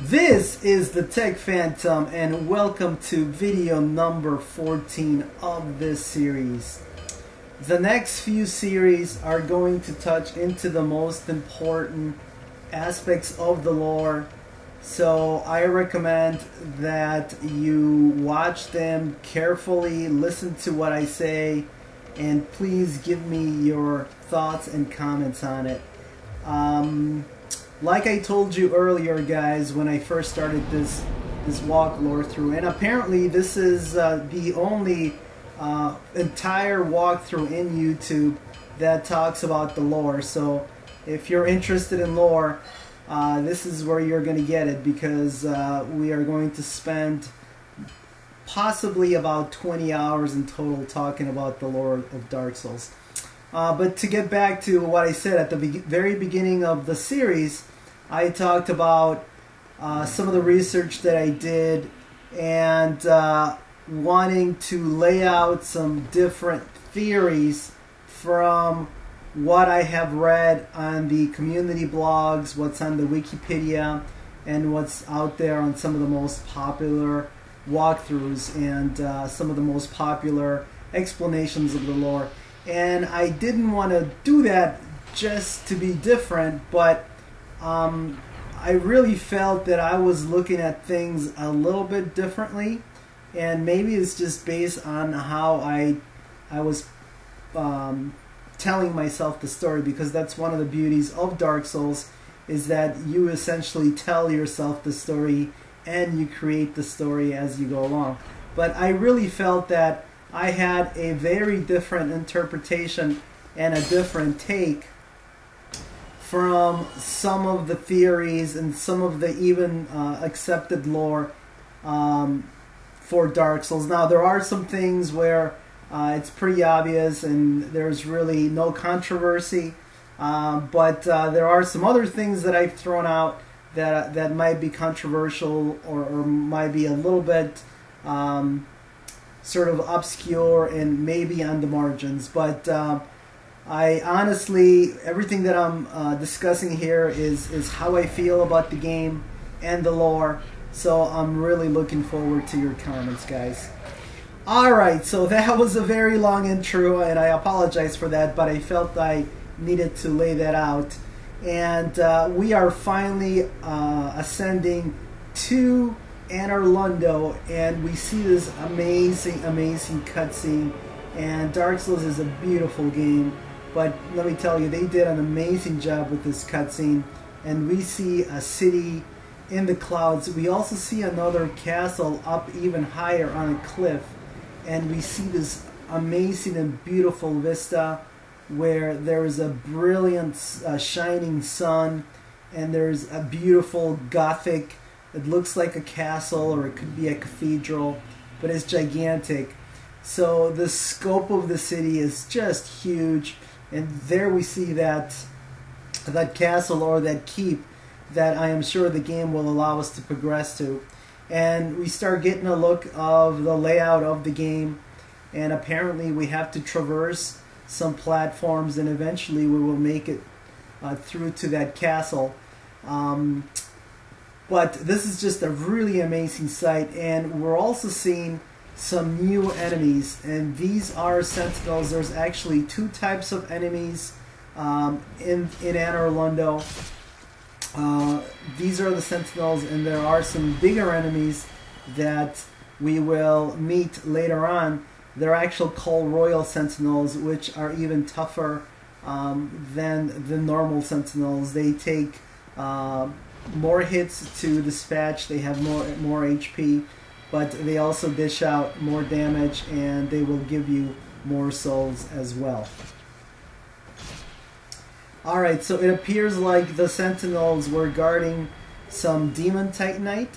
This is the Tech Phantom, and welcome to video number 14 of this series. The next few series are going to touch into the most important aspects of the lore, so I recommend that you watch them carefully, listen to what I say, and please give me your thoughts and comments on it. Like I told you earlier, guys, when I first started this walkthrough, and apparently this is the only entire walkthrough in YouTube that talks about the lore. So if you're interested in lore, this is where you're going to get it, because we are going to spend possibly about 20 hours in total talking about the lore of Dark Souls. But to get back to what I said at the very beginning of the series, I talked about some of the research that I did and wanting to lay out some different theories from what I have read on the community blogs, what's on the Wikipedia, and what's out there on some of the most popular walkthroughs and some of the most popular explanations of the lore. And I didn't want to do that just to be different, but I really felt that I was looking at things a little bit differently, and maybe it's just based on how I was telling myself the story, because that's one of the beauties of Dark Souls, is that you essentially tell yourself the story and you create the story as you go along. But I really felt that I had a very different interpretation and a different take from some of the theories and some of the even accepted lore for Dark Souls. Now, there are some things where it's pretty obvious and there's really no controversy, but there are some other things that I've thrown out that might be controversial or might be a little bit sort of obscure and maybe on the margins. But I honestly, everything that I'm discussing here is how I feel about the game and the lore. So I'm really looking forward to your comments, guys. Alright, so that was a very long intro, and I apologize for that, but I felt I needed to lay that out. And we are finally ascending to Anor Londo, and we see this amazing cutscene. And Dark Souls is a beautiful game, but let me tell you, they did an amazing job with this cutscene. And we see a city in the clouds. We also see another castle up even higher on a cliff, and we see this amazing and beautiful vista where there is a brilliant shining sun, and there's a beautiful gothic, it looks like a castle or it could be a cathedral, but it's gigantic. So the scope of the city is just huge, and there we see that castle or that keep that I am sure the game will allow us to progress to. And we start getting a look of the layout of the game, and apparently we have to traverse some platforms, and eventually we will make it through to that castle. But this is just a really amazing sight, and we're also seeing some new enemies, and these are sentinels. There's actually two types of enemies in Anor Londo. These are the sentinels, and there are some bigger enemies that we will meet later on. They're actually called royal sentinels, which are even tougher than the normal sentinels. They take more hits to dispatch, they have more HP, but they also dish out more damage, and they will give you more souls as well. Alright, so it appears like the sentinels were guarding some demon titanite.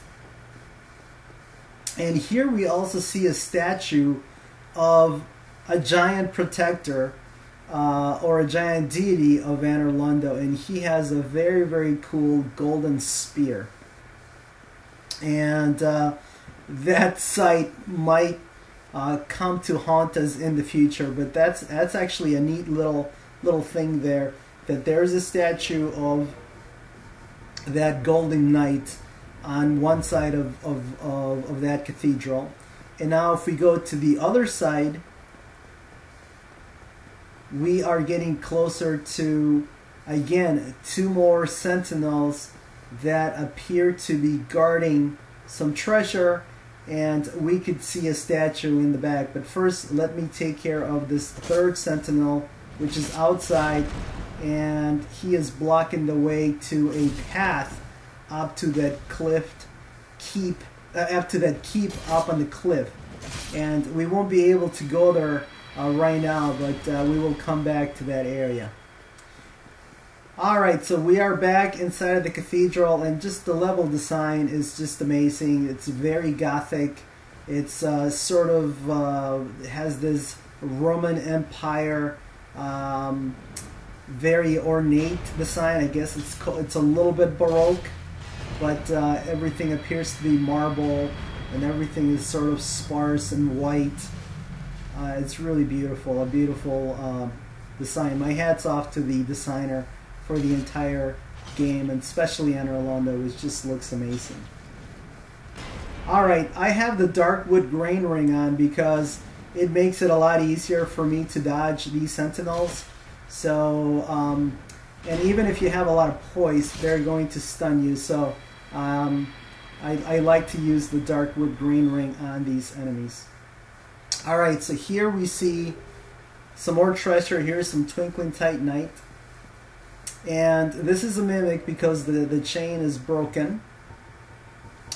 And here we also see a statue of a giant protector or a giant deity of Anor Londo, and he has a very, very cool golden spear. And that sight might come to haunt us in the future, but that's actually a neat little thing there, that there's a statue of that golden knight on one side of that cathedral. And now if we go to the other side, we are getting closer to, again, 2 more sentinels that appear to be guarding some treasure, and we could see a statue in the back. But first, let me take care of this 3rd sentinel, which is outside, and he is blocking the way to a path up to that keep up on the cliff. And we won't be able to go there right now, but we will come back to that area. Alright, so we are back inside of the cathedral, and just the level design is just amazing. It's very gothic. It's sort of has this Roman Empire, very ornate design. I guess it's a little bit Baroque, but everything appears to be marble, and everything is sort of sparse and white. It's really beautiful, a beautiful design. My hat's off to the designer for the entire game, and especially Anor Londo, which just looks amazing. Alright, I have the Darkwood grain ring on because it makes it a lot easier for me to dodge these sentinels. So, and even if you have a lot of poise, they're going to stun you. So, I like to use the Darkwood grain ring on these enemies. Alright, so here we see some more treasure. Here's some twinkling titanite. And this is a mimic because the chain is broken.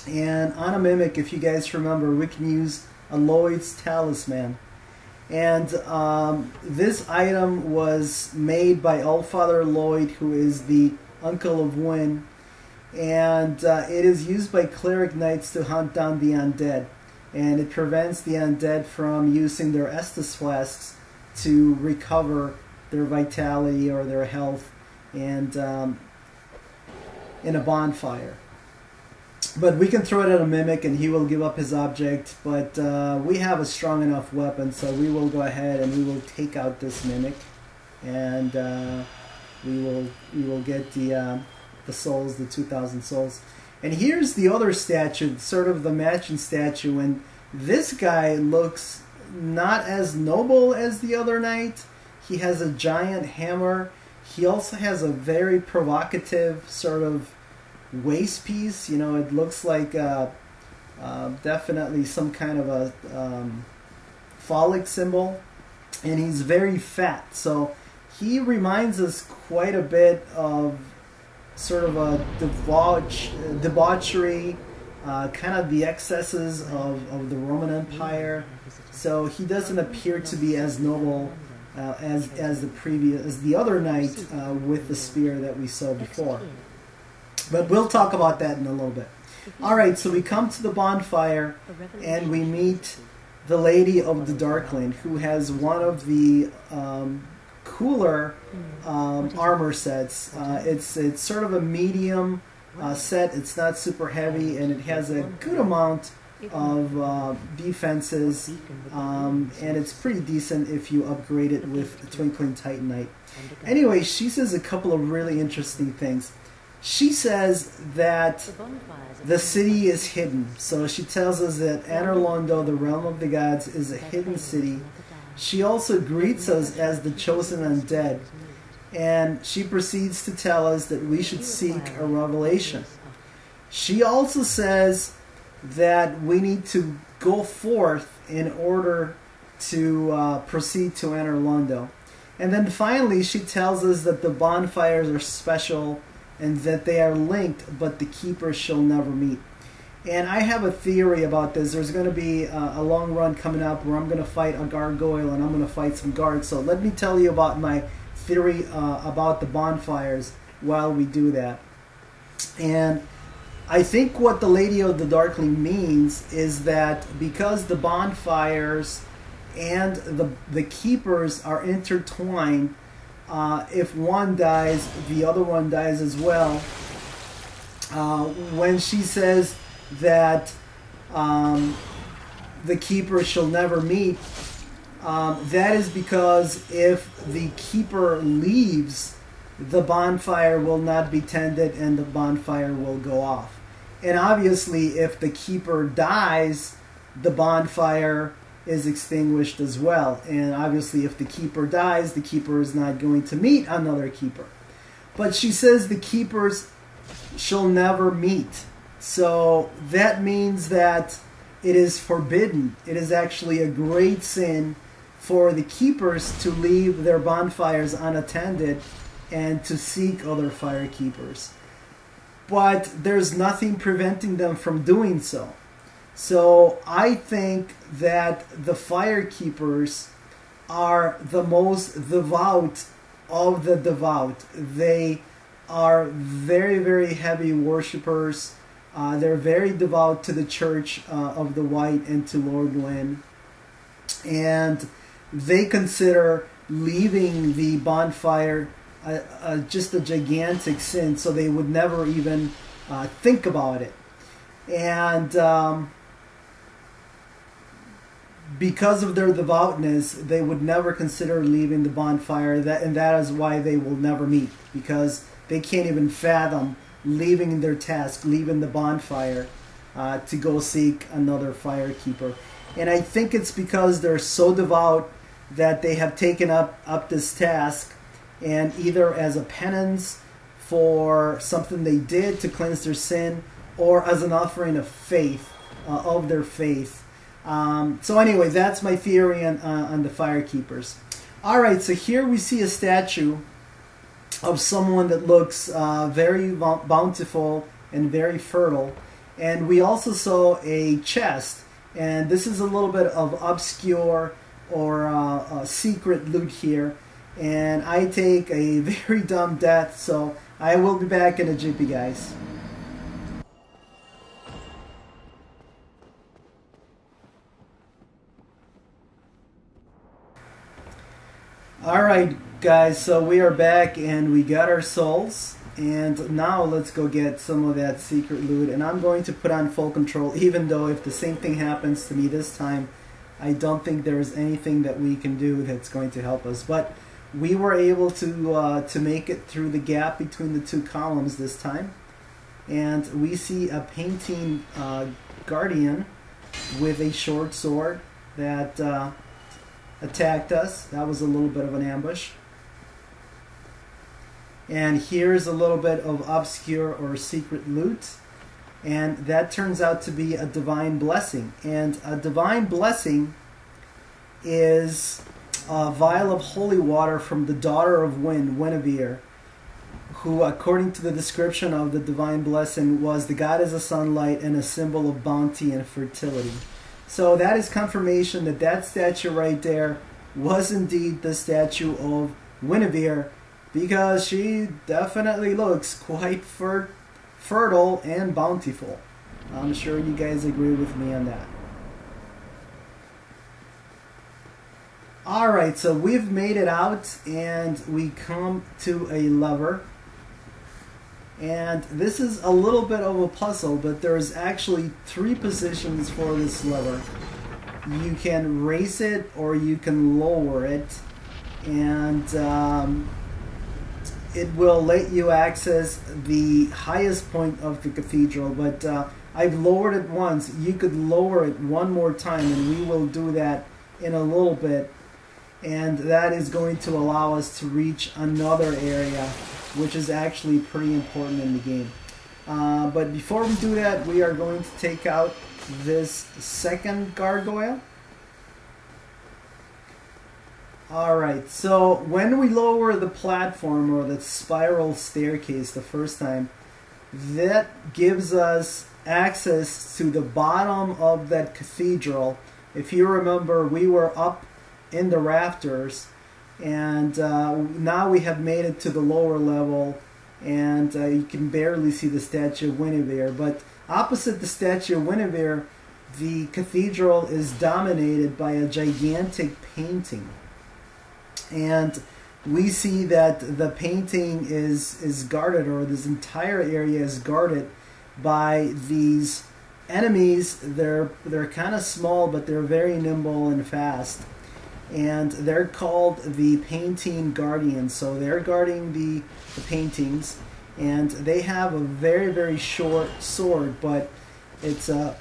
And on a mimic, if you guys remember, we can use a Lloyd's talisman. And this item was made by Allfather Lloyd, who is the uncle of Gwyn. And it is used by cleric knights to hunt down the undead. And it prevents the undead from using their Estus flasks to recover their vitality or their health and in a bonfire. But we can throw it at a mimic and he will give up his object, but we have a strong enough weapon, so we will go ahead and we will take out this mimic, and we will get the souls, the 2,000 souls. And here's the other statue, sort of the matching statue, and this guy looks not as noble as the other knight. He has a giant hammer. He also has a very provocative sort of waist piece. You know, it looks like definitely some kind of a phallic symbol. And he's very fat. So he reminds us quite a bit of sort of a debauchery, kind of the excesses of the Roman Empire. So he doesn't appear to be as noble as the other knight with the spear that we saw before. But we'll talk about that in a little bit. Alright, so we come to the bonfire and we meet the Lady of the Darkling, who has one of the cooler armor sets. It's sort of a medium set. It's not super heavy, and it has a good amount of defenses, and it's pretty decent if you upgrade it with Twinkling Titanite. Anyway, she says a couple of really interesting things. She says that the city is hidden. So she tells us that Anor Londo, the realm of the gods, is a hidden city. She also greets us as the chosen undead. And she proceeds to tell us that we should seek a revelation. She also says that we need to go forth in order to proceed to Anor Londo. And then finally she tells us that the bonfires are special and that they are linked, but the keepers shall never meet. And I have a theory about this. There's going to be a long run coming up where I'm going to fight a gargoyle and I'm going to fight some guards. So let me tell you about my theory about the bonfires while we do that. And I think what the Lady of the Darkling means is that because the bonfires and the keepers are intertwined, if one dies, the other one dies as well. When she says that the keeper shall never meet, that is because if the keeper leaves, the bonfire will not be tended and the bonfire will go off. And obviously, if the keeper dies, the bonfire is extinguished as well. And obviously, if the keeper dies, the keeper is not going to meet another keeper. But she says the keepers shall never meet. So that means that it is forbidden. It is actually a great sin for the keepers to leave their bonfires unattended and to seek other firekeepers. But there's nothing preventing them from doing so. So I think that the firekeepers are the most devout of the devout. They are very, very heavy worshippers. They're very devout to the Church of the White and to Lord Gwyn. And they consider leaving the bonfire just a gigantic sin, so they would never even think about it. And because of their devoutness, they would never consider leaving the bonfire, and that is why they will never meet, because they can't even fathom leaving their task, leaving the bonfire to go seek another firekeeper. And I think it's because they're so devout that they have taken up this task, and either as a penance for something they did to cleanse their sin, or as an offering of faith, of their faith. So anyway, that's my theory on the firekeepers. Alright, so here we see a statue of someone that looks very bountiful and very fertile. And we also saw a chest, and this is a little bit of obscure or secret loot here. And I take a very dumb death, so I will be back in a jiffy, guys. Alright guys, so we are back and we got our souls, and now let's go get some of that secret loot. And I'm going to put on full control, even though if the same thing happens to me this time, I don't think there's anything that we can do that's going to help us. But we were able to make it through the gap between the two columns this time. And we see a painting guardian with a short sword that attacked us. That was a little bit of an ambush. And here's a little bit of obscure or secret loot. And that turns out to be a divine blessing. And a divine blessing is a vial of holy water from the daughter of Gwyn, Gwynevere, who, according to the description of the divine blessing, was the goddess of sunlight and a symbol of bounty and fertility. So that is confirmation that that statue right there was indeed the statue of Gwynevere, because she definitely looks quite fertile and bountiful. I'm sure you guys agree with me on that. Alright, so we've made it out and we come to a lever. And this is a little bit of a puzzle, but there's actually 3 positions for this lever. You can raise it or you can lower it, and it will let you access the highest point of the cathedral. But I've lowered it once. You could lower it one more time, and we will do that in a little bit. And that is going to allow us to reach another area, which is actually pretty important in the game. But before we do that, we are going to take out this second gargoyle. Alright, so when we lower the platform or the spiral staircase the first time, that gives us access to the bottom of that cathedral. If you remember, we were up in the rafters, and now we have made it to the lower level, and you can barely see the statue of Gwynevere. But opposite the statue of Gwynevere, the cathedral is dominated by a gigantic painting. And we see that the painting is guarded, or this entire area is guarded by these enemies. They're kind of small, but they're very nimble and fast. And they're called the Painting Guardians. So they're guarding the paintings. and they have a very short sword, but it's a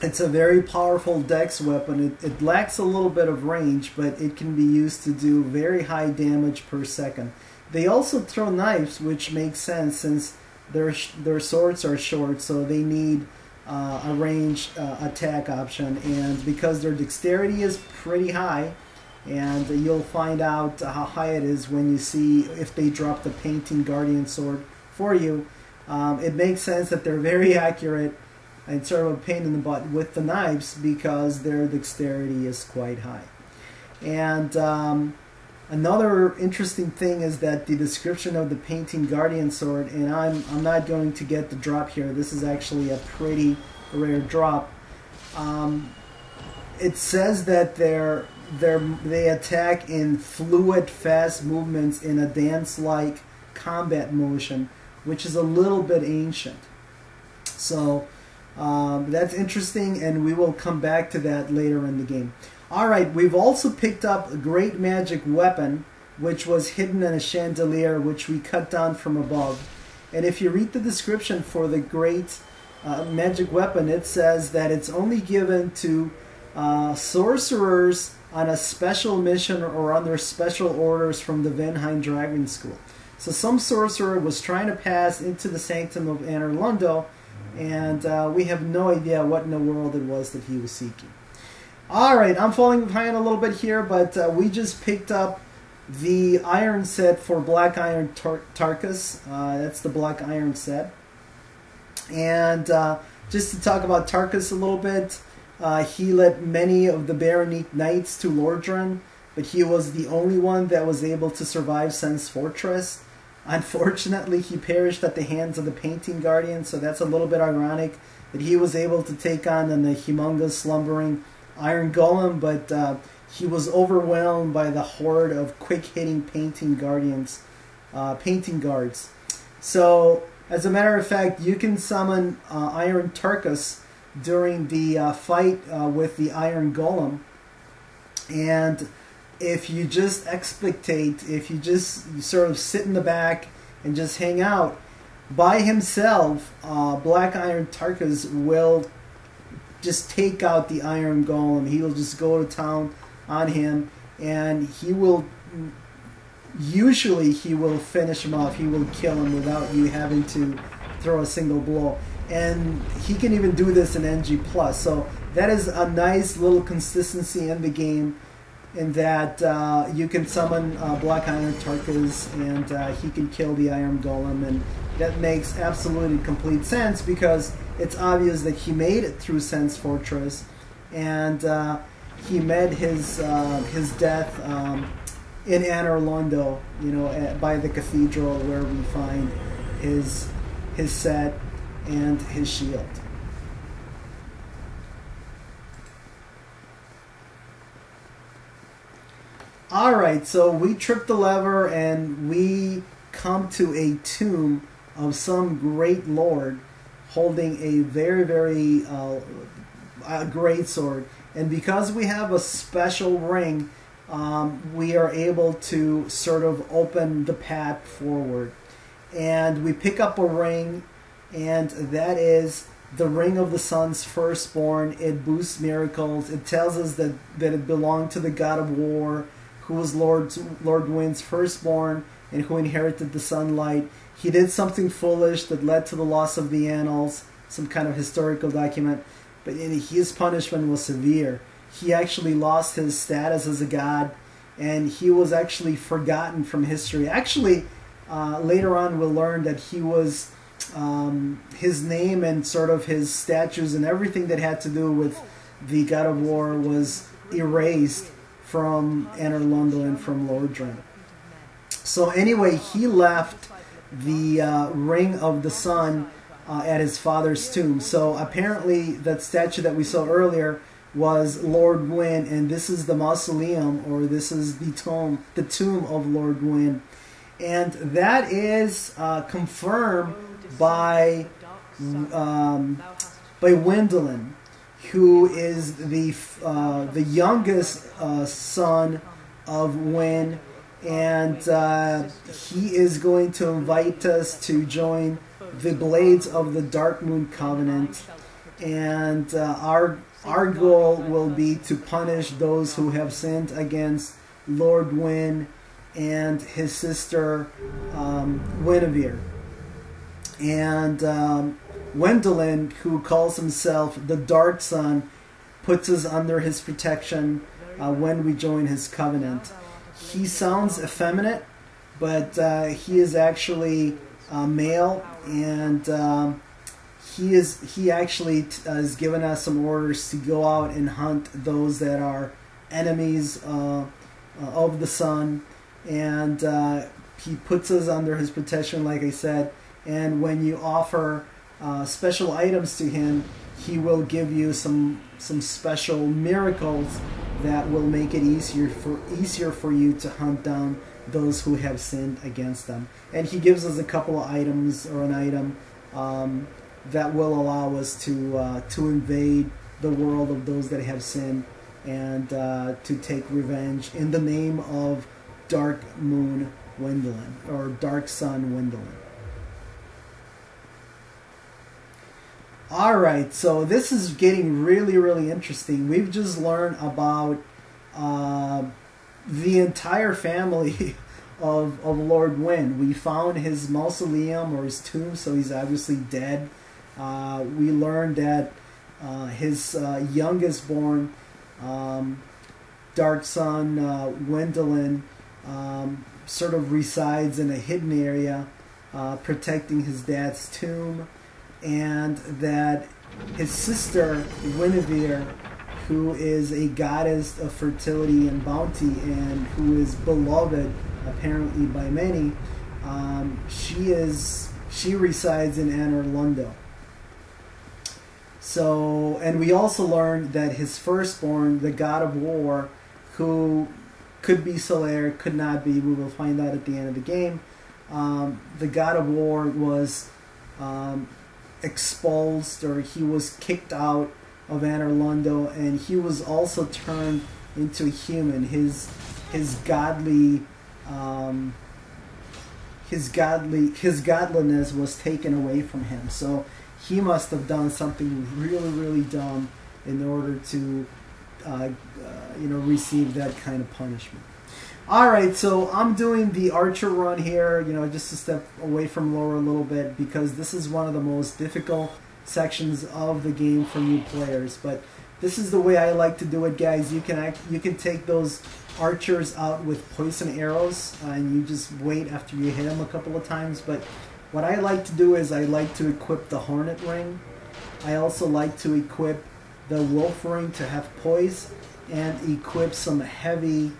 very powerful dex weapon. It lacks a little bit of range, but it can be used to do very high damage per second. They also throw knives, which makes sense since their swords are short, so they need a ranged attack option. And because their dexterity is pretty high, and you'll find out how high it is when you see if they drop the Painting Guardian sword for you. It makes sense that they're very accurate and sort of a pain in the butt with the knives because their dexterity is quite high. And another interesting thing is that the description of the Painting Guardian sword, and I'm not going to get the drop here, this is actually a pretty rare drop. It says that they attack in fluid, fast movements in a dance-like combat motion, which is a little bit ancient. So that's interesting, and we will come back to that later in the game. Alright, we've also picked up a great magic weapon, which was hidden in a chandelier, which we cut down from above. And if you read the description for the great magic weapon, it says that it's only given to sorcerers on a special mission or under special orders from the Vinheim Dragon School. So some sorcerer was trying to pass into the sanctum of Anor Londo, and we have no idea what in the world it was that he was seeking. Alright, I'm falling behind a little bit here, but we just picked up the iron set for Black Iron Tarkus. That's the Black Iron set. And just to talk about Tarkus a little bit, he led many of the Baronique Knights to Lordran, but he was the only one that was able to survive Sen's Fortress. Unfortunately, he perished at the hands of the Painting Guardian, so that's a little bit ironic that he was able to take on the humongous slumbering Iron Golem, but he was overwhelmed by the horde of quick-hitting Painting Guardians, Painting Guards. So, as a matter of fact, you can summon Iron Tarkus during the fight with the Iron Golem, and if you just expectate, if you just sort of sit in the back and just hang out by himself, Black Iron Tarkus will just take out the Iron Golem. He will just go to town on him, and he will usually finish him off. He will kill him without you having to throw a single blow. And he can even do this in NG+. So that is a nice little consistency in the game, in that you can summon Black Iron Tarkus, and he can kill the Iron Golem, and that makes absolutely complete sense because it's obvious that he made it through Sen's Fortress, and he met his death in Anor Londo, you know, by the Cathedral, where we find his set and his shield. Alright, so we trip the lever and we come to a tomb of some great lord holding a very great sword. And because we have a special ring, we are able to sort of open the path forward. And we pick up a ring, and that is the Ring of the Sun's Firstborn. It boosts miracles. It tells us that it belonged to the god of war, who was Lord Gwyn's firstborn and who inherited the sunlight. He did something foolish that led to the loss of the annals, some kind of historical document, but his punishment was severe. He actually lost his status as a god, and he was actually forgotten from history. Actually, later on we'll learn that he was, his name and sort of his statues and everything that had to do with the god of war was erased from Anor Londo and from Lordran. So anyway, he left the Ring of the Sun at his father's tomb. So apparently that statue that we saw earlier was Lord Gwyn, and this is the mausoleum, or this is the tomb of Lord Gwyn. And that is confirmed by Gwyndolin, who is the youngest son of Gwyn, and he is going to invite us to join the Blades of the Dark Moon Covenant, and our goal will be to punish those who have sinned against Lord Gwyn and his sister Gwynevere. And Gwyndolin, who calls himself the Dark Sun, puts us under his protection when we join his covenant. He sounds effeminate, but he is actually male, and he actually has given us some orders to go out and hunt those that are enemies of the sun, and he puts us under his protection, like I said. And when you offer special items to him, he will give you some special miracles that will make it easier for you to hunt down those who have sinned against them. And he gives us a couple of items, or an item that will allow us to invade the world of those that have sinned, and to take revenge in the name of Dark Moon Gwyndolin, or Dark Sun Gwyndolin. Alright, so this is getting really, really interesting. We've just learned about the entire family of Lord Gwyn. We found his mausoleum, or his tomb, so he's obviously dead. We learned that his youngest born, Dark Son Gwyndolin, sort of resides in a hidden area, protecting his dad's tomb, and that his sister Gwynevere, who is a goddess of fertility and bounty, and who is beloved apparently by many, she resides in Anor Londo. So, and we also learned that his firstborn, the god of war, who could be Solaire, could not be, we will find out at the end of the game, the god of war was exposed, or he was kicked out of Anor Londo, and he was also turned into a human. His godliness was taken away from him. So he must have done something really, really dumb in order to receive that kind of punishment. Alright, so I'm doing the archer run here, just to step away from lore a little bit, because this is one of the most difficult sections of the game for new players. But this is the way I like to do it, guys. You can take those archers out with poison arrows, and you just wait after you hit them a couple of times. But what I like to do is I like to equip the hornet ring. I also like to equip the wolf ring to have poise, and equip some heavy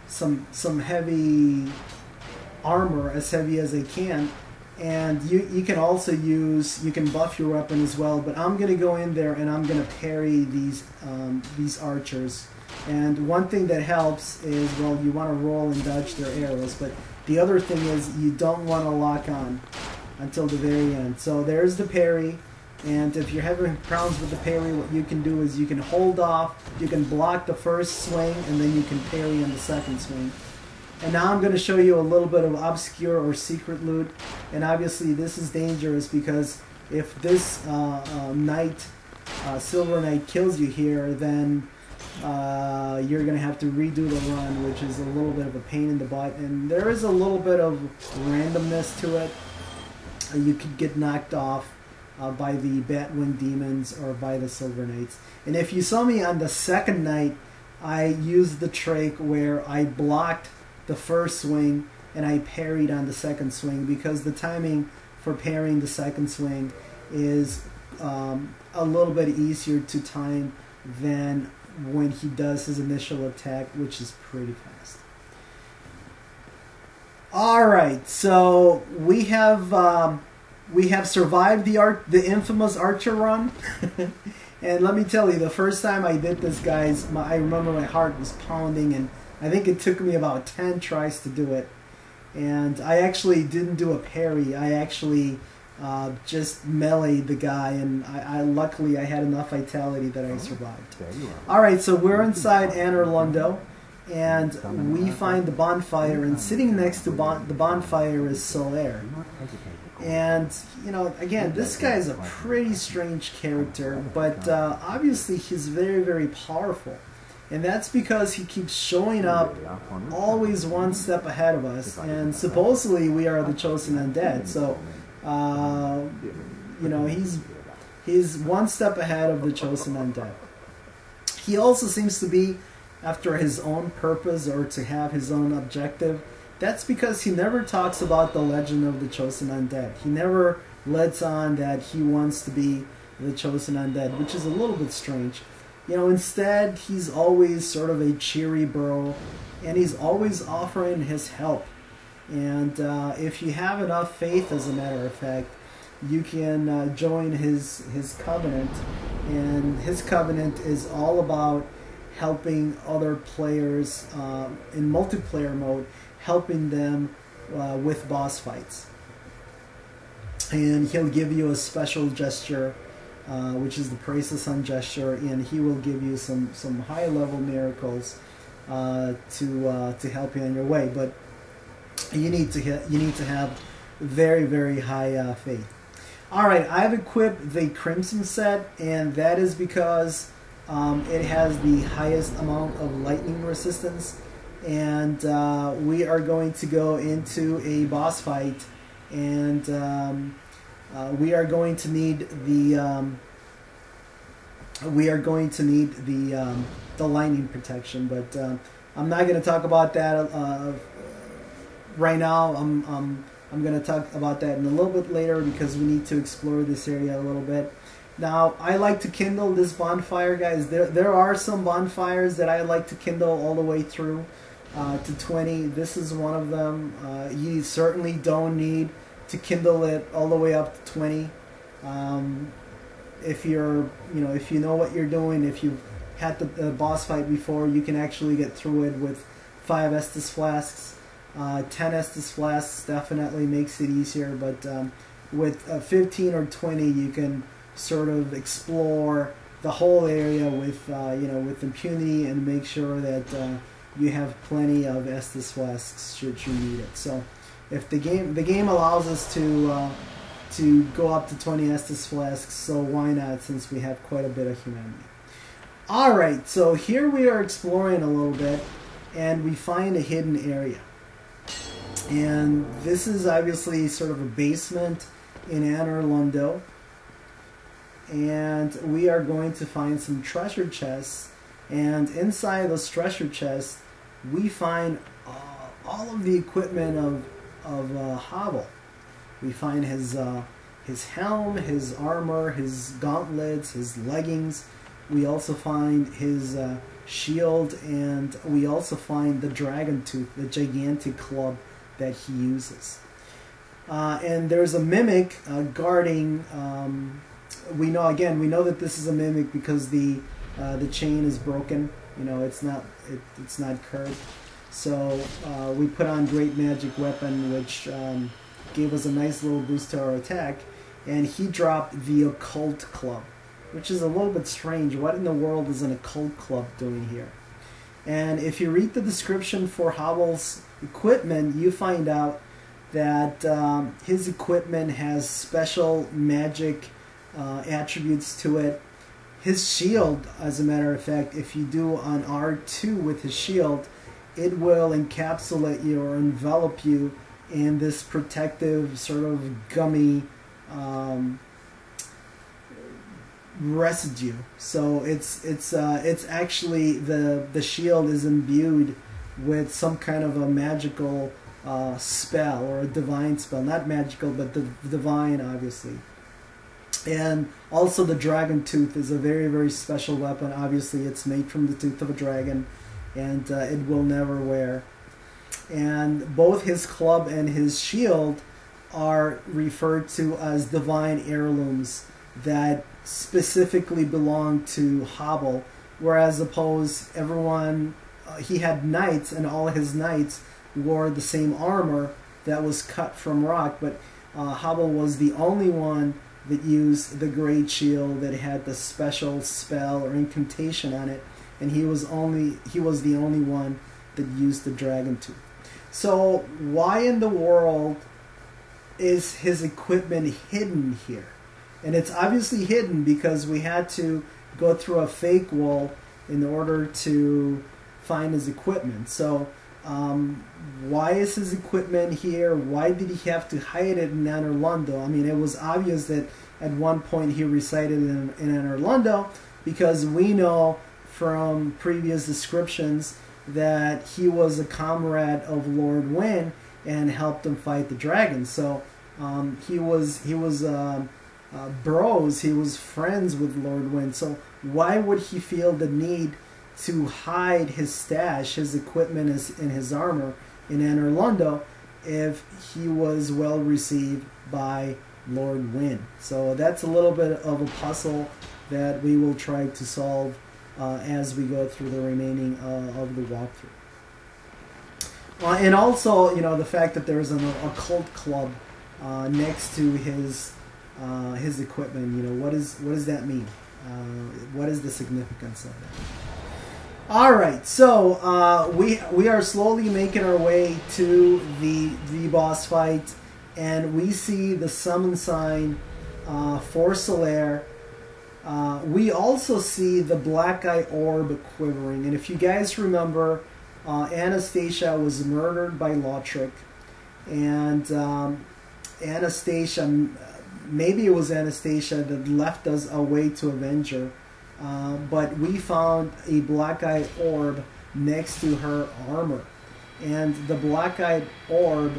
some heavy armor, as heavy as I can. And you can also you can buff your weapon as well, but I'm going to go in there and I'm going to parry these archers. And one thing that helps is, well, you want to roll and dodge their arrows, but the other thing is you don't want to lock on until the very end. So there's the parry, and if you're having problems with the parry, what you can do is you can hold off, you can block the first swing, and then you can parry on the second swing. And now I'm going to show you a little bit of obscure or secret loot. And obviously this is dangerous, because if this silver knight kills you here, then you're going to have to redo the run, which is a little bit of a pain in the butt. And there is a little bit of randomness to it. You could get knocked off by the Batwing demons or by the silver knights. And if you saw me on the second night, I used the trick where I blocked the first swing and I parried on the second swing, because the timing for parrying the second swing is a little bit easier to time than when he does his initial attack, which is pretty fast. Alright, so we have survived the infamous archer run. And let me tell you, the first time I did this, guys, I remember my heart was pounding, and I think it took me about 10 tries to do it. And I actually didn't do a parry. I actually just meleeed the guy, and luckily I had enough vitality that I survived. There you are. Alright, so we're inside Anor Londo, and we find the bonfire, and sitting next to the bonfire is Solaire. And, you know, again, this guy is a pretty strange character, but obviously he's very, very powerful. And that's because he keeps showing up always one step ahead of us, and supposedly we are the chosen undead. So, you know, he's one step ahead of the chosen undead. He also seems to be after his own purpose, or to have his own objective. That's because he never talks about the legend of the chosen undead. He never lets on that he wants to be the chosen undead, which is a little bit strange. You know, instead, he's always sort of a cheery bro, and he's always offering his help. And if you have enough faith, as a matter of fact, you can join his covenant. And his covenant is all about helping other players in multiplayer mode, helping them with boss fights. And he'll give you a special gesture, which is the Praise the Sun gesture, and he will give you some high-level miracles to help you on your way. But you need to have very, very high faith. All right, I've equipped the Crimson set, and that is because it has the highest amount of lightning resistance. And we are going to go into a boss fight, and we are going to need the lightning protection. But I'm not going to talk about that right now. I'm going to talk about that in a little bit later, because we need to explore this area a little bit. Now, I like to kindle this bonfire, guys. There are some bonfires that I like to kindle all the way through to 20. This is one of them. You certainly don't need to kindle it all the way up to 20. If if you know what you're doing, if you've had the boss fight before, you can actually get through it with 5 Estus flasks. 10 Estus flasks definitely makes it easier, but with 15 or 20, you can sort of explore the whole area with with impunity, and make sure that you have plenty of Estus flasks should you need it. So, if the game allows us to go up to 20 Estus flasks, so why not, since we have quite a bit of humanity. All right, so here we are exploring a little bit, and we find a hidden area. And this is obviously sort of a basement in Anor Londo. And we are going to find some treasure chests. And inside those treasure chests, we find all of the equipment of Hobble. We find his helm, his armor, his gauntlets, his leggings. We also find his shield, and we also find the dragon tooth, the gigantic club that he uses. And there's a mimic guarding. We know that this is a mimic because the chain is broken. You know, it's not curved. So we put on Great Magic Weapon, which gave us a nice little boost to our attack. And he dropped the Occult Club, which is a little bit strange. What in the world is an Occult Club doing here? And if you read the description for Hobble's equipment, you find out that his equipment has special magic attributes to it. His shield, as a matter of fact, if you do on R2 with his shield, it will encapsulate you or envelop you in this protective sort of gummy residue. So it's actually the shield is imbued with some kind of a magical spell, or a divine spell. Not magical, but the divine, obviously. And also the dragon tooth is a very, very special weapon. Obviously it's made from the tooth of a dragon, and it will never wear. And both his club and his shield are referred to as divine heirlooms that specifically belong to Hobble, whereas he had knights, and all his knights wore the same armor that was cut from rock, but Hobble was the only one that used the great shield that had the special spell or incantation on it, and he was the only one that used the dragon tooth. So why in the world is his equipment hidden here? And it's obviously hidden because we had to go through a fake wall in order to find his equipment. So why is his equipment here? Why did he have to hide it in Anor Londo? I mean, it was obvious that at one point he resided in Anor Londo, because we know from previous descriptions that he was a comrade of Lord Gwyn and helped him fight the dragon. So he was bros. He was friends with Lord Gwyn. So why would he feel the need to hide his stash, his equipment, and his armor in Anor Londo if he was well received by Lord Gwyn? So that's a little bit of a puzzle that we will try to solve as we go through the remaining of the walkthrough. And also, you know, the fact that there's an occult club next to his equipment. You know, what does that mean? What is the significance of that? All right, so we are slowly making our way to the boss fight, and we see the summon sign for Solaire. We also see the black eye orb quivering, and if you guys remember, Anastasia was murdered by Lautrec, and Anastasia, maybe it was Anastasia that left us a way to avenge her. But we found a black-eyed orb next to her armor, and the black-eyed orb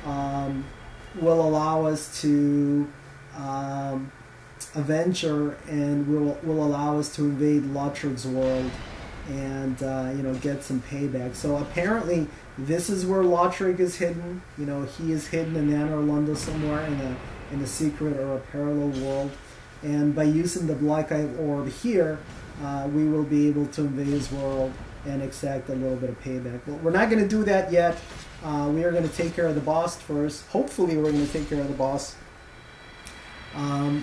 will allow us to avenge her, and will allow us to invade Lautrec's world and you know, get some payback. So apparently this is where Lautrec is hidden. You know, he is hidden in Anor Londo somewhere in a secret or a parallel world. And by using the black-eyed orb here, we will be able to invade his world and exact a little bit of payback. Well, we're not going to do that yet. We are going to take care of the boss first. Hopefully we're going to take care of the boss.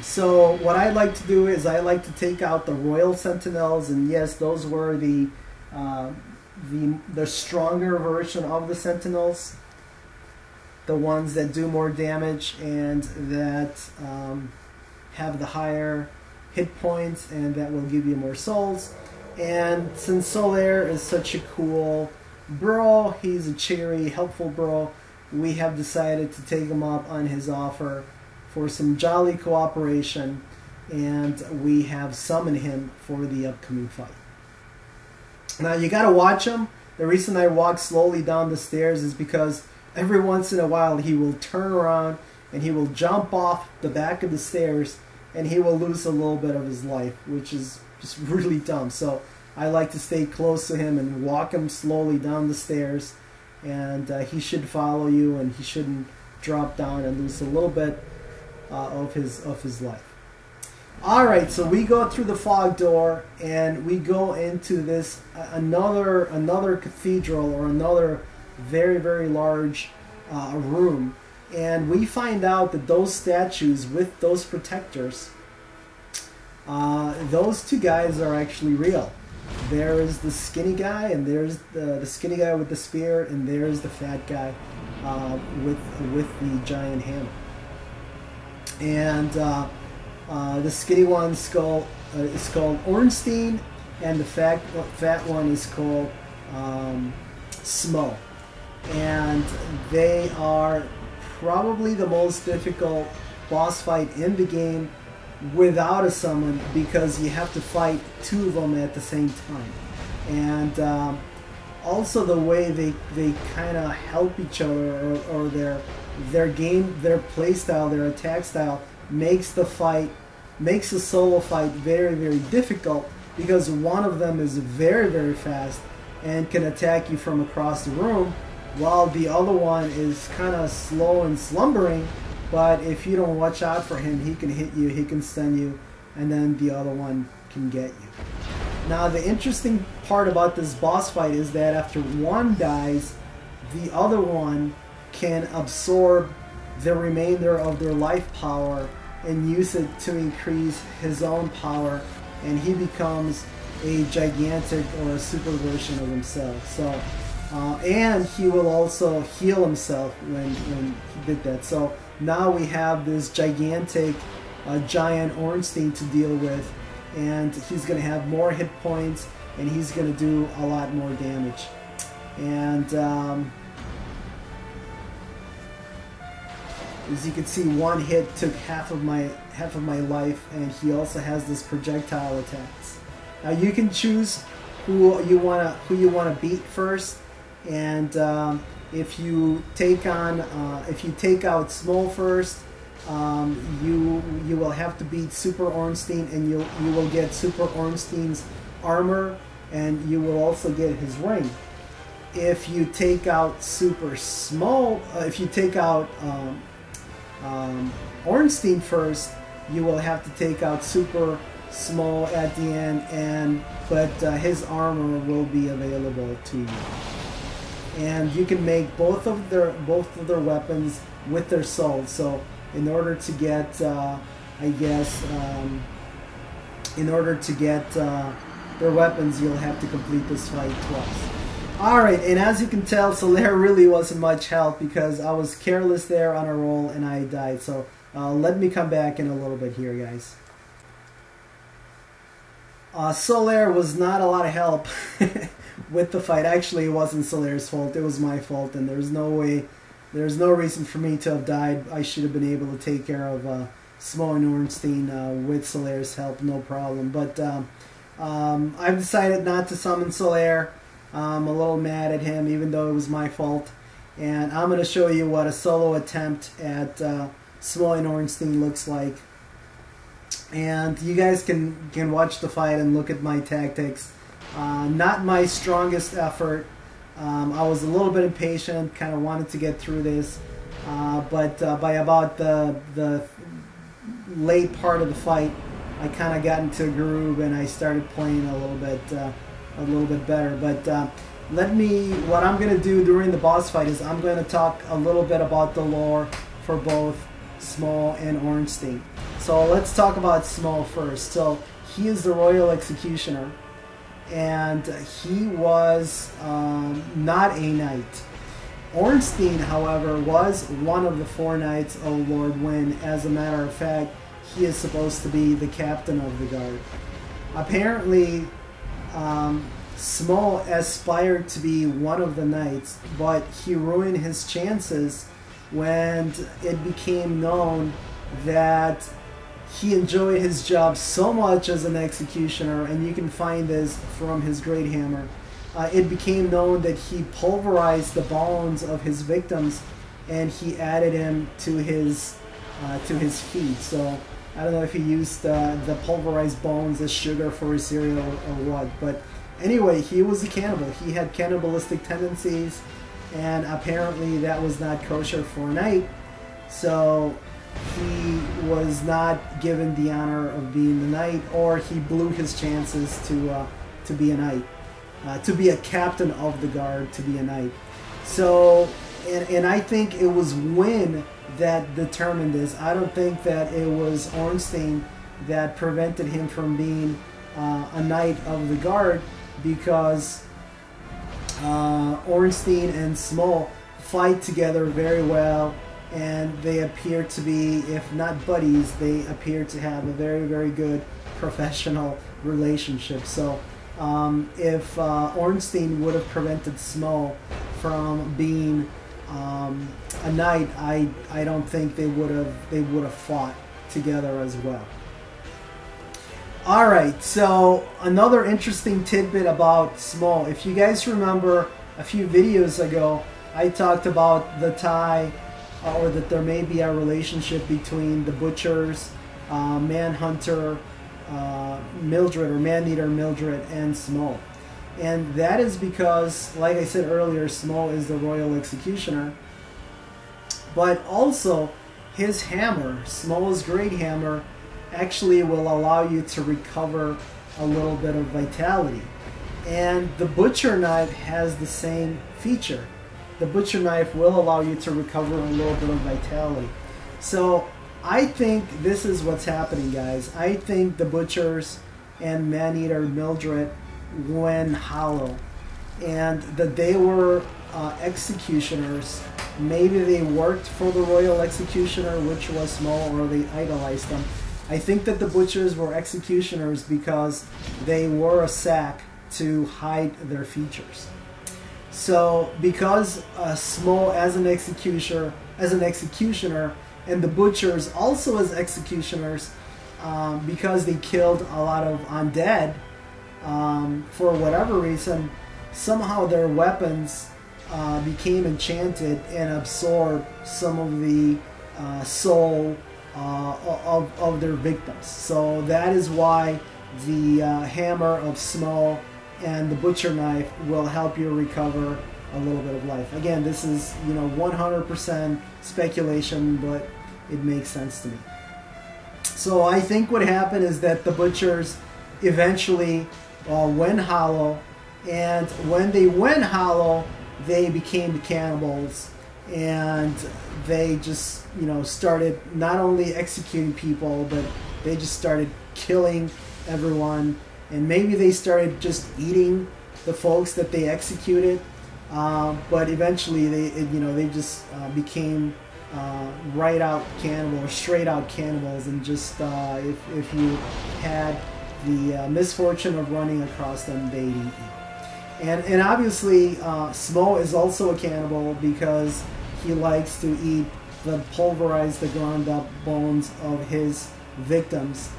So what I like to do is I like to take out the Royal Sentinels, and yes, those were the stronger version of the Sentinels, the ones that do more damage and that have the higher hit points and that will give you more souls. And since Solaire is such a cool bro, he's a cheery, helpful bro, we have decided to take him up on his offer for some jolly cooperation, and we have summoned him for the upcoming fight. Now you gotta watch him. The reason I walk slowly down the stairs is because every once in a while he will turn around and he will jump off the back of the stairs and he will lose a little bit of his life, which is just really dumb. So I like to stay close to him and walk him slowly down the stairs, and he should follow you, and he shouldn't drop down and lose a little bit of his life. All right, so we go through the fog door and we go into this another cathedral, or another very, very large room. And we find out that those statues with those protectors, those two guys are actually real. There is the skinny guy, and there's the skinny guy with the spear, and there's the fat guy with the giant hammer. And the skinny one is called Ornstein, and the fat one is called Smough. And they are probably the most difficult boss fight in the game without a summon, because you have to fight two of them at the same time. And also the way they kind of help each other, or their game, their play style, their attack style makes the solo fight very, very difficult, because one of them is very, very fast and can attack you from across the room, while the other one is kind of slow and slumbering, but if you don't watch out for him, he can hit you, he can stun you, and then the other one can get you. Now the interesting part about this boss fight is that after one dies, the other one can absorb the remainder of their life power and use it to increase his own power, and he becomes a gigantic or a super version of himself. So and he will also heal himself when he did that. So now we have this gigantic giant Ornstein to deal with, and he's going to have more hit points, and he's going to do a lot more damage. And as you can see, one hit took half of my life, and he also has this projectile attacks. Now you can choose who you wanna beat first, and if you take out Smough first, you will have to beat Super Ornstein, and you will get Super Ornstein's armor, and you will also get his ring. If you take out if you take out Ornstein first, you will have to take out Super Smough at the end, but his armor will be available to you. And you can make both of their weapons with their souls. So in order to get, in order to get their weapons, you'll have to complete this fight twice. Alright, and as you can tell, Solaire really wasn't much help because I was careless there on a roll and I died. So let me come back in a little bit here, guys. Solaire was not a lot of help with the fight. Actually, it wasn't Solaire's fault. It was my fault, and there's no reason for me to have died. I should have been able to take care of Smough and Ornstein with Solaire's help, no problem. But I've decided not to summon Solaire. I'm a little mad at him, even though it was my fault. And I'm going to show you what a solo attempt at Smough and Ornstein looks like. And you guys can watch the fight and look at my tactics. Not my strongest effort. I was a little bit impatient, kind of wanted to get through this. But by about the late part of the fight, I kind of got into a groove and I started playing a little bit better. But what I'm going to do during the boss fight is I'm going to talk a little bit about the lore for both Smough and Ornstein. So let's talk about Smough first. So he is the Royal Executioner, and he was not a knight. Ornstein, however, was one of the 4 knights of Lord Gwyn. As a matter of fact, he is supposed to be the captain of the guard. Apparently, Smough aspired to be one of the knights, but he ruined his chances when it became known that he enjoyed his job so much as an executioner, and you can find this from his great hammer. It became known that he pulverized the bones of his victims, and he added him to his feed. So I don't know if he used the pulverized bones as sugar for his cereal or what, but anyway, he was a cannibal. He had cannibalistic tendencies, and apparently that was not kosher for a knight. So he was not given the honor of being the knight, or he blew his chances to be a knight, to be a captain of the guard, to be a knight. So, and I think it was Gwyn that determined this. I don't think that it was Ornstein that prevented him from being a knight of the guard, because Ornstein and Smough fight together very well, and they appear to be, if not buddies, they appear to have a very, very good professional relationship. So if Ornstein would have prevented Smough from being a knight, I don't think they would have fought together as well. Alright, so another interesting tidbit about Smough. If you guys remember a few videos ago, I talked about the tie, or that there may be a relationship between the butchers, Manhunter, Mildred, or Maneater Mildred, and Smough. And that is because, like I said earlier, Smough is the Royal Executioner, but also his hammer, Smough's great hammer, actually will allow you to recover a little bit of vitality. And the butcher knife has the same feature. The butcher knife will allow you to recover a little bit of vitality. So I think this is what's happening, guys. I think the butchers and Maneater Mildred went hollow. and that they were executioners. Maybe they worked for the royal executioner, which was Smough, or they idolized them. I think that the butchers were executioners because they wore a sack to hide their features. So because Smough as an executioner, and the butchers also as executioners, because they killed a lot of undead, for whatever reason, somehow their weapons became enchanted and absorbed some of the soul of their victims. So that is why the hammer of Smough and the butcher knife will help you recover a little bit of life. Again, this is 100% speculation, but it makes sense to me. So I think what happened is that the butchers eventually went hollow, and when they went hollow, they became cannibals, and they just started not only executing people, but they just started killing everyone, and maybe they started just eating the folks that they executed, but eventually they just became right out cannibal or straight out cannibals, and just if you had the misfortune of running across them, they'd eat you. And obviously Smough is also a cannibal because he likes to eat the pulverized, the ground up bones of his victims.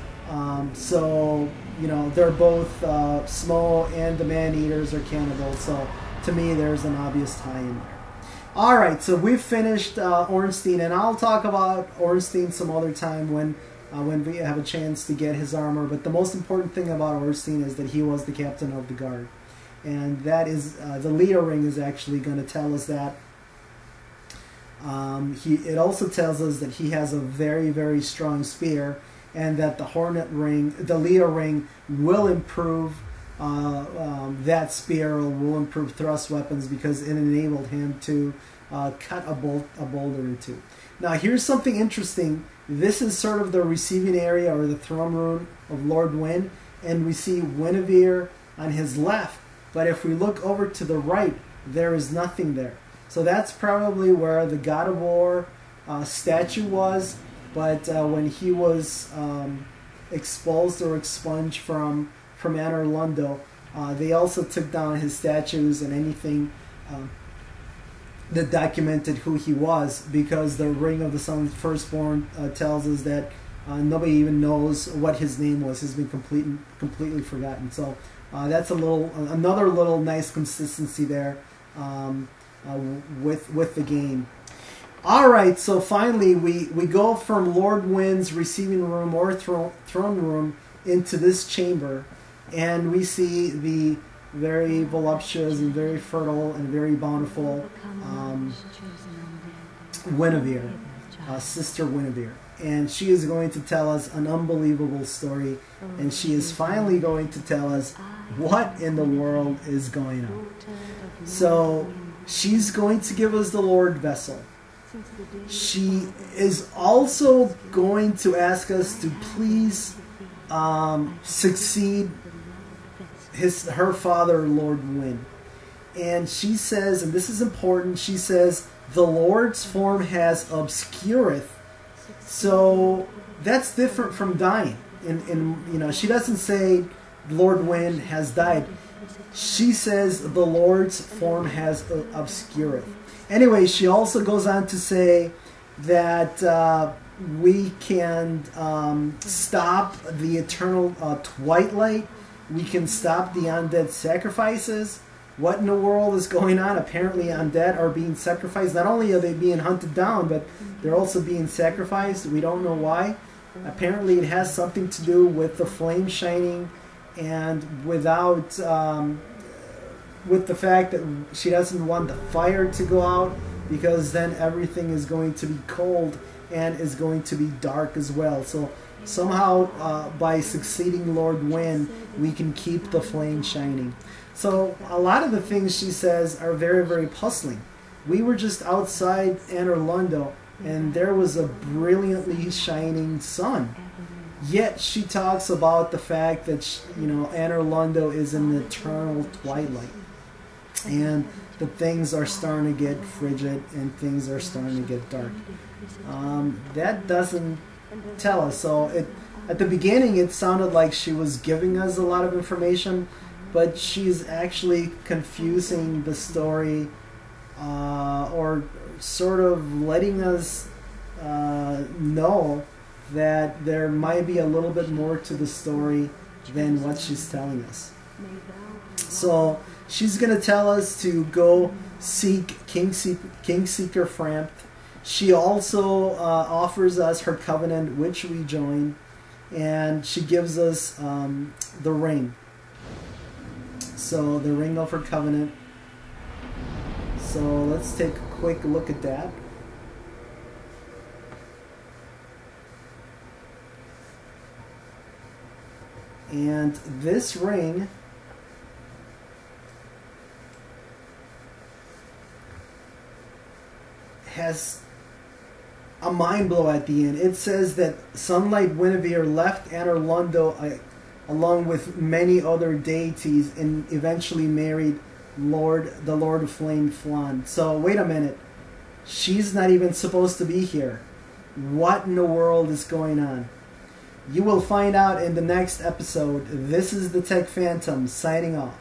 So they're both Smough and the man-eaters are cannibals. So to me, there's an obvious tie-in there. All right, so we've finished Ornstein, and I'll talk about Ornstein some other time when we have a chance to get his armor. But the most important thing about Ornstein is that he was the captain of the guard, and that is the leader ring is actually going to tell us that. It also tells us that he has a very, very strong spear, and that the hornet ring, the leader ring, will improve that spear, will improve thrust weapons because it enabled him to cut a boulder in two. Now here's something interesting. This is sort of the receiving area or the throne room of Lord Gwyn, and we see Gwynevere on his left, but if we look over to the right, there is nothing there. So that's probably where the God of War statue was, but when he was expulsed or expunged from Anor Londo, they also took down his statues and anything that documented who he was, because the Ring of the Sun Firstborn tells us that nobody even knows what his name was. He's been completely forgotten. So that's another little nice consistency there with the game. All right, so finally we go from Lord Gwyn's receiving room or throne room into this chamber, and we see the very voluptuous and very fertile and very bountiful Gwynevere, Sister Gwynevere. And she is going to tell us an unbelievable story, and she is finally going to tell us what in the world is going on. So she's going to give us the Lord Vessel. She is also going to ask us to please succeed her father, Lord Gwyn. And she says, and this is important, she says, the Lord's form has obscureth. So that's different from dying. She doesn't say Lord Gwyn has died. She says the Lord's form has obscureth. Anyway, she also goes on to say that we can stop the eternal twilight. We can stop the undead sacrifices. What in the world is going on? Apparently undead are being sacrificed. Not only are they being hunted down, but they're also being sacrificed. We don't know why. Apparently it has something to do with the flame shining, and with the fact that she doesn't want the fire to go out, because then everything is going to be cold and is going to be dark as well. So somehow by succeeding Lord Gwyn, we can keep the flame shining. So a lot of the things she says are very, very puzzling. We were just outside Anor Londo, and there was a brilliantly shining sun. Yet she talks about the fact that Anor Londo is an eternal twilight. and the things are starting to get frigid and things are starting to get dark. That doesn't tell us. So at the beginning it sounded like she was giving us a lot of information, but she's actually confusing the story, or sort of letting us know that there might be a little bit more to the story than what she's telling us. So she's going to tell us to go seek Kingseeker Frampt. She also offers us her covenant, which we join, and she gives us the ring. So the ring of her covenant. So let's take a quick look at that. And this ring has a mind blow at the end. It says that Sunlight Gwynevere left Anor Londo along with many other deities and eventually married the Lord of Flame Flan. So wait a minute. She's not even supposed to be here. What in the world is going on? You will find out in the next episode. This is the Tech Phantom signing off.